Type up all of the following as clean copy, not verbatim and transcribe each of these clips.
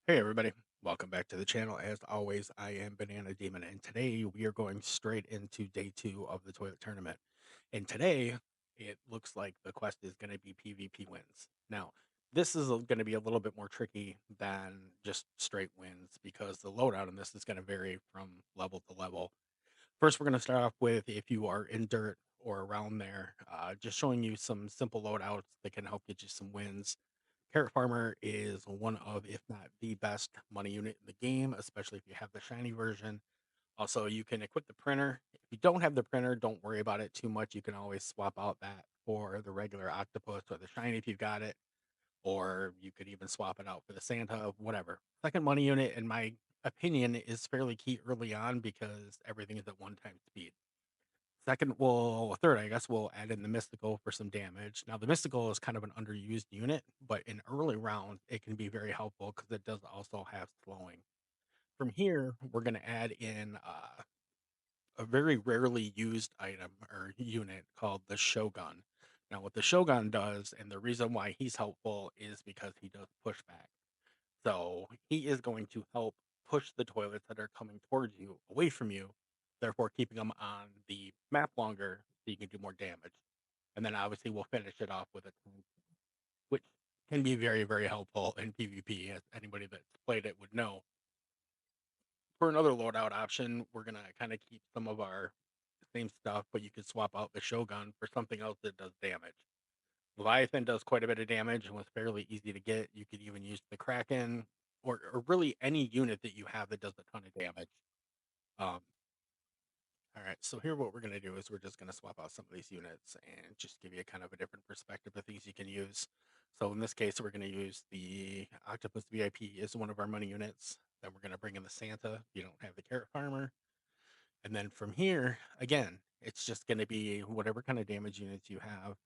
Hey everybody, welcome back to the channel. As always, I am Banana Demon, and today we are going straight into day two of the toilet tournament. And today it looks like the quest is going to be PvP wins. Now, this is going to be a little bit more tricky than just straight wins because the loadout on this is going to vary from level to level. First, we're going to start off with if you are in dirt or around there, just showing you some simple loadouts that can help get you some wins. Carrot Farmer is one of, if not the best money unit in the game, especially if you have the shiny version. Also, you can equip the printer. If you don't have the printer, don't worry about it too much. You can always swap out that for the regular octopus or the shiny if you've got it, or you could even swap it out for the Santa, whatever. Second money unit, in my opinion, is fairly key early on because everything is at one time speed. Third, I guess we'll add in the mystical for some damage. Now, the mystical is kind of an underused unit, but in early rounds, it can be very helpful because it does also have slowing. From here, we're going to add in a very rarely used item or unit called the Shogun. Now, what the Shogun does, and the reason why he's helpful, is because he does pushback. So he is going to help push the toilets that are coming towards you away from you, therefore keeping them on the map longer so you can do more damage. And then obviously we'll finish it off with a tank, which can be very, very helpful in PvP, as anybody that's played it would know. For another loadout option, we're gonna kind of keep some of our same stuff, but you could swap out the Shogun for something else that does damage. Leviathan does quite a bit of damage and was fairly easy to get. You could even use the Kraken or really any unit that you have that does a ton of damage. Um, all right, so here what we're going to do is we're just going to swap out some of these units and just give you a kind of a different perspective of things you can use. So in this case, we're going to use the Octopus VIP as one of our money units. Then we're going to bring in the Santa if you don't have the Carrot Farmer. And then from here, again, it's just going to be whatever kind of damage units you have.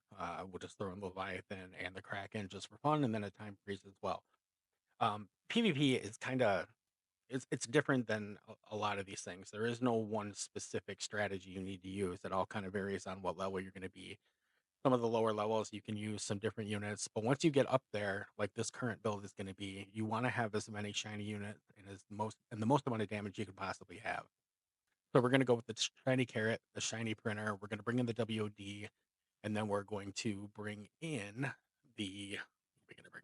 We'll just throw in the Leviathan and the Kraken just for fun, and then a time freeze as well. PvP is kind of it's different than a lot of these things. There is no one specific strategy you need to use. It all kind of varies on what level you're going to be. Some of the lower levels you can use some different units, but once you get up there, like this current build is going to be, you want to have as many shiny units and the most amount of damage you could possibly have. So we're going to go with the shiny carrot, the shiny printer. We're going to bring in the WOD, and then we're going to bring in the. We're going to bring.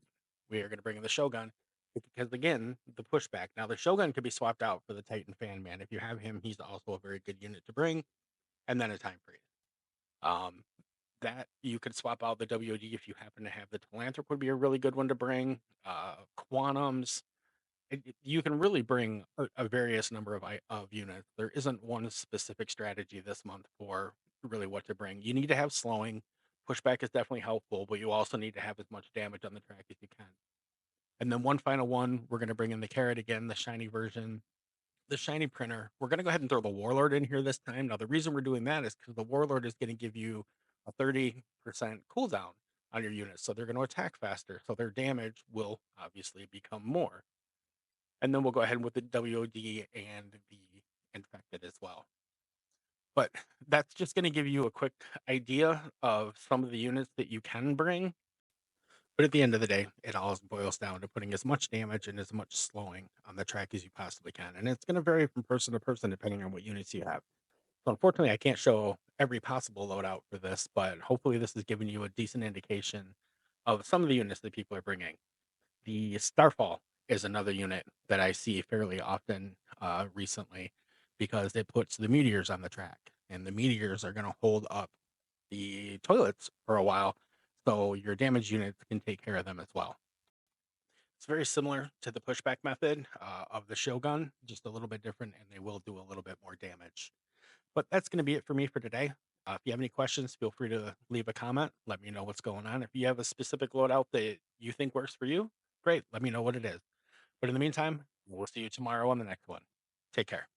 We are going to bring in the Shogun because again, the pushback. Now the Shogun could be swapped out for the Titan Fan Man. If you have him, he's also a very good unit to bring, and then a time freeze. Um, that you could swap out the WOD if you happen to have the Telanthrope would be a really good one to bring. Quantums, you can really bring a various number of units. There isn't one specific strategy this month for really what to bring. You need to have slowing. Pushback is definitely helpful, but you also need to have as much damage on the track as you can. And then one final one, we're going to bring in the carrot again, the shiny version, the shiny printer. We're going to go ahead and throw the warlord in here this time. Now, the reason we're doing that is because the warlord is going to give you a 30% cooldown on your units. So they're going to attack faster. So their damage will obviously become more. And then we'll go ahead with the WOD and the infected as well. But that's just going to give you a quick idea of some of the units that you can bring. But at the end of the day, it all boils down to putting as much damage and as much slowing on the track as you possibly can. And it's going to vary from person to person depending on what units you have. So unfortunately, I can't show every possible loadout for this, but hopefully this is giving you a decent indication of some of the units that people are bringing. The Starfall is another unit that I see fairly often recently because it puts the meteors on the track, and the meteors are going to hold up the toilets for a while, so your damage units can take care of them as well. It's very similar to the pushback method of the Shogun, just a little bit different, and they will do a little bit more damage. But that's going to be it for me for today. If you have any questions, feel free to leave a comment. Let me know what's going on. If you have a specific loadout that you think works for you, great. Let me know what it is. But in the meantime, we'll see you tomorrow on the next one. Take care.